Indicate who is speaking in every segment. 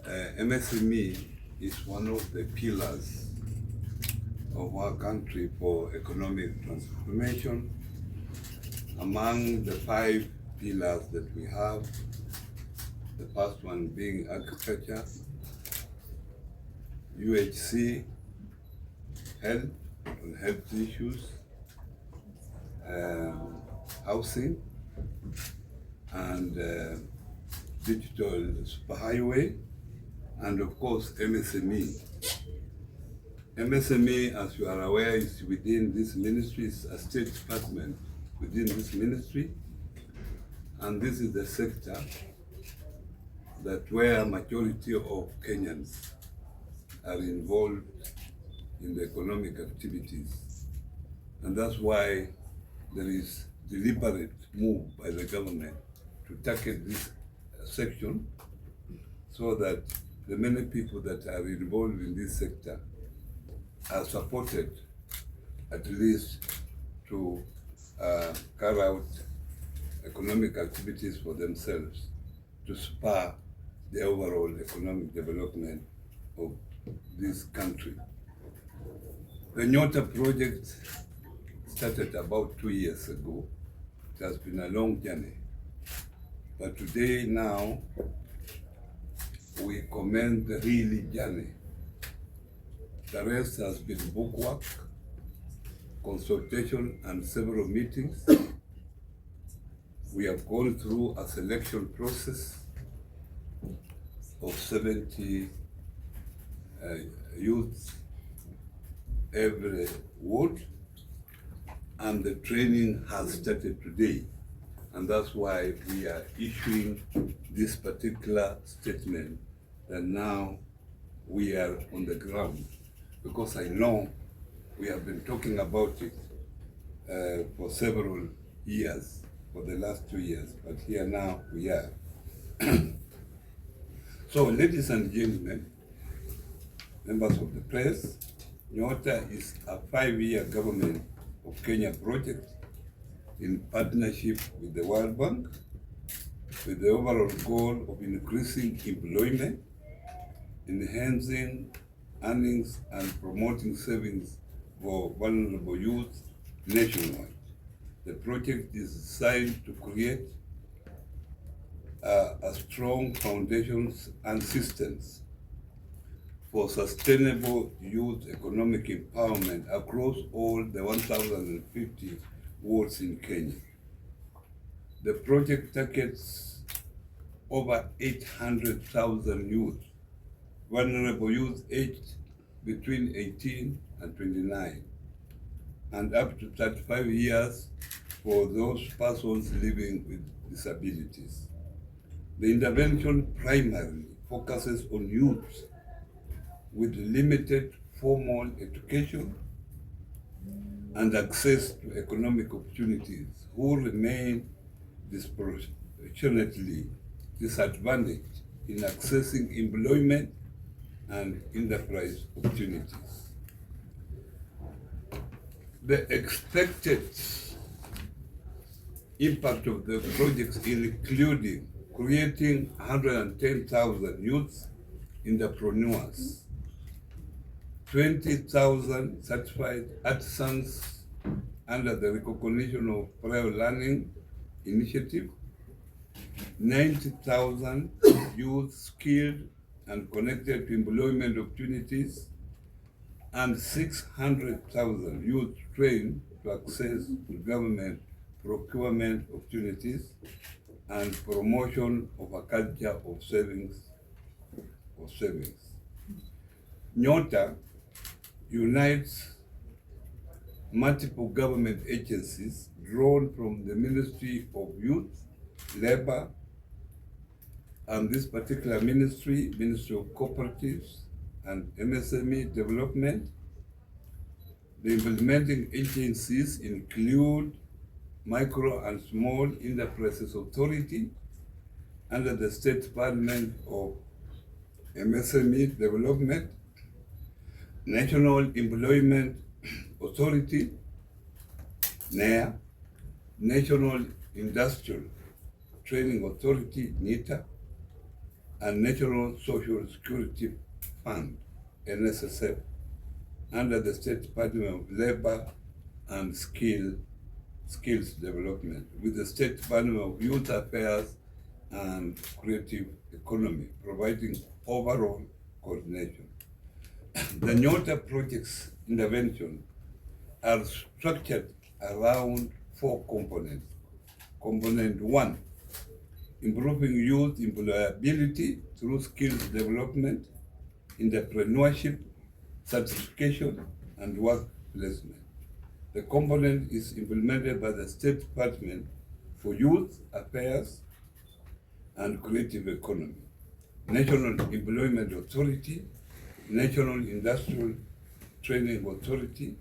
Speaker 1: MSME is one of the pillars of our country for economic transformation. Among the 5 pillars that we have, the first one being agriculture, UHC, health and health issues, housing, and digital superhighway, and of course MSME. MSME, as you are aware, is within this ministry, is a state department within this ministry, and this is the sector that where majority of Kenyans are involved in the economic activities. And that's why there is deliberate move by the government to tackle this section so that the many people that are involved in this sector are supported at least to carry out economic activities for themselves to spur the overall economic development of this country. The Nyota project started about 2 years ago. It has been a long journey. But today now, we commend the real journey. The rest has been bookwork, consultation, and several meetings. We have gone through a selection process of 70 youths every ward, and the training has started today. And that's why we are issuing this particular statement that now we are on the ground. Because I know we have been talking about it for several years, for the last 2 years, but here now we are. So, ladies and gentlemen, members of the press, Nyota is a 5-year government of Kenya project in partnership with the World Bank, with the overall goal of increasing employment, enhancing earnings, and promoting savings for vulnerable youth nationwide. The project is designed to create a strong foundations and systems for sustainable youth economic empowerment across all the 1,050 wards in Kenya. The project targets over 800,000 youth, vulnerable youth aged between 18 and 29, and up to 35 years for those persons living with disabilities. The intervention primarily focuses on youths with limited formal education and access to economic opportunities who remain disproportionately disadvantaged in accessing employment and enterprise opportunities. The expected impact of the projects including creating 110,000 youth entrepreneurs, 20,000 certified artisans under the Recognition of Prior Learning Initiative, 90,000 youth skilled and connected to employment opportunities, and 600,000 youth trained to access government procurement opportunities and promotion of a culture of savings. Nyota unites multiple government agencies drawn from the Ministry of Youth, Labor, and this particular ministry, Ministry of Cooperatives and MSME Development. The implementing agencies include Micro and Small Enterprises Authority under the State Department of MSME Development, National Employment Authority, NEA, National Industrial Training Authority, NITA, and National Social Security Fund, NSSF, under the State Department of Labor and Skills Development, with the State Department of Youth Affairs and Creative Economy, providing overall coordination. The Nyota project's intervention are structured around 4 components. Component 1, improving youth employability through skills development, entrepreneurship, certification, and work placement. The component is implemented by the State Department for Youth Affairs and Creative Economy, National Employment Authority, National Industrial Training Authority,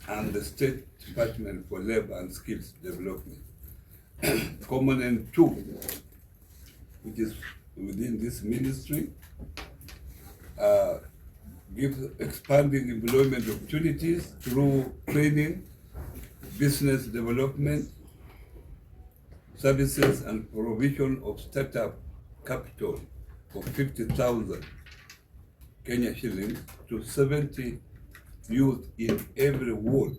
Speaker 1: and the State Department for Labor and Skills Development. Component 2, which is within this ministry, gives expanding employment opportunities through training, business development, services, and provision of startup capital of 50,000 Kenya shillings to 70 youth in every ward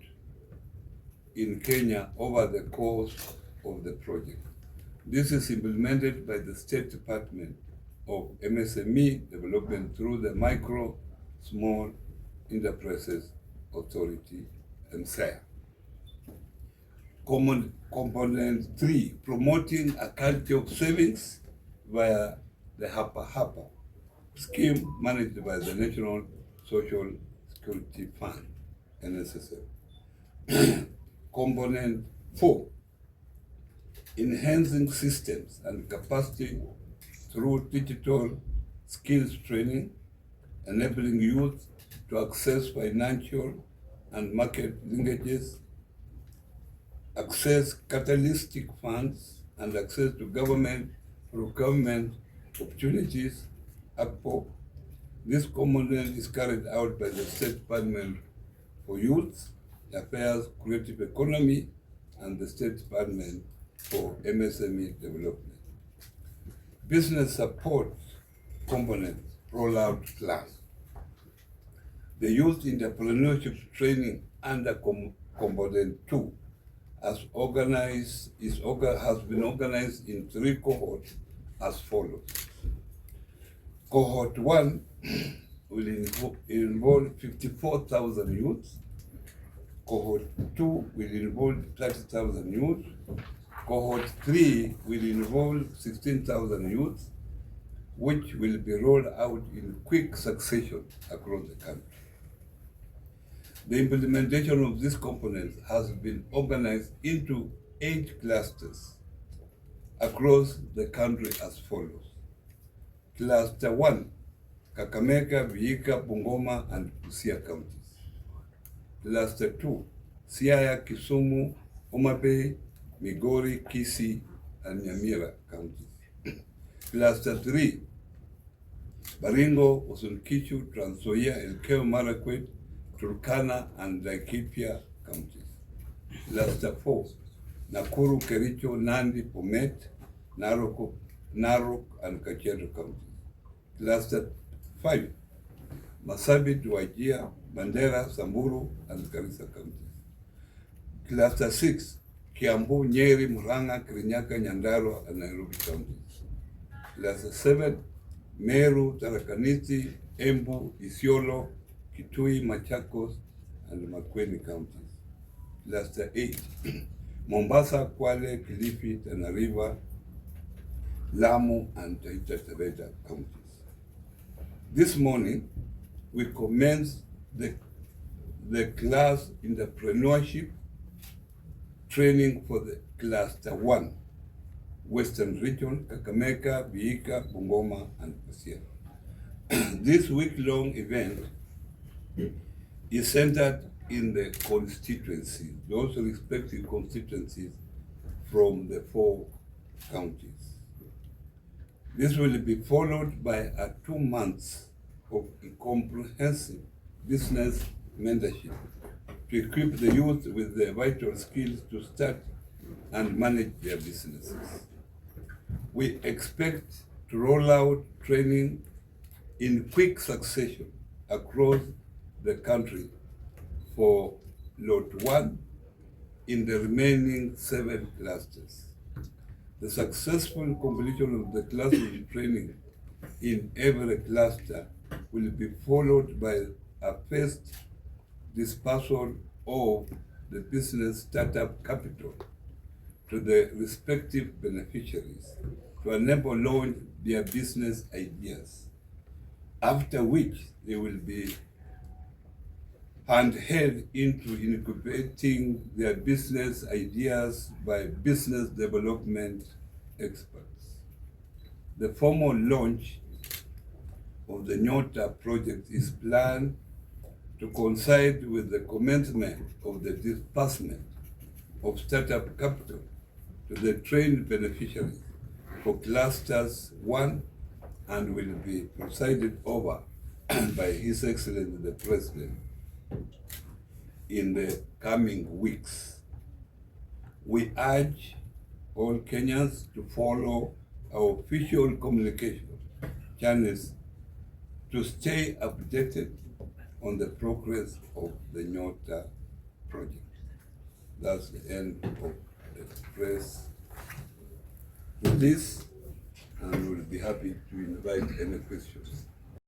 Speaker 1: in Kenya over the course of the project. This is implemented by the State Department of MSME Development through the Micro Small Enterprises Authority and SAIA. Component 3, promoting a culture of savings via the Hapa scheme managed by the National Social Security Fund, NSSF. Component 4, enhancing systems and capacity through digital skills training, enabling youth to access financial and market linkages, access catalytic funds, and access to government procurement opportunities. This component is carried out by the State Department for Youth Affairs, Creative Economy, and the State Department for MSME Development. Business support component rollout plan. The youth entrepreneurship training under component 2 has been organized in 3 cohorts as follows. Cohort 1 will involve 54,000 youths. Cohort 2 will involve 30,000 youths. Cohort 3 will involve 16,000 youths, which will be rolled out in quick succession across the country. The implementation of these components has been organized into 8 clusters across the country as follows. Cluster 1, Kakamega, Vihiga, Bungoma, and Busia counties. Cluster 2, Siaya, Kisumu, Homa Bay, Migori, Kisii, and Nyamira counties. Cluster 3, Baringo, Uasin Gishu, Trans Nzoia, Elgeyo Marakwet, Turkana, and Laikipia counties. Cluster 4, Nakuru, Kericho, Nandi, Bomet, Narok, and Kajiado counties. Cluster 5, Marsabit, Wajir, Mandera, Samburu, and Garissa counties. Cluster 6, Kiambu, Nyeri, Murang'a, Kirinyaga, Nyandarua, and Nairobi counties. Cluster 7, Meru, Tharaka Nithi, Embu, Isiolo, Kitui, Machakos, and Makueni counties. Cluster 8, Mombasa, Kwale, Kilifi, Tana River, Lamu, and Taita Taveta counties. This morning, we commenced the class entrepreneurship training for the Cluster 1, Western Region, Kakamega, Vihiga, Bungoma, and Busia. This week-long event is centered in the constituencies, those respective constituencies from the 4 counties. This will be followed by a 2 months of comprehensive business mentorship to equip the youth with the vital skills to start and manage their businesses. We expect to roll out training in quick succession across the country for Lot 1 in the remaining 7 clusters. The successful completion of the classroom training in every cluster will be followed by a first dispersal of the business startup capital to the respective beneficiaries to enable launch their business ideas, after which they will be handheld into incubating their business ideas by business development experts. The formal launch of the Nyota project is planned to coincide with the commencement of the disbursement of startup capital to the trained beneficiaries for clusters 1 and will be presided over by His Excellency the President in the coming weeks. We urge all Kenyans to follow our official communication channels to stay updated on the progress of the Nyota project. That's the end of the press release, and we'll be happy to invite any questions.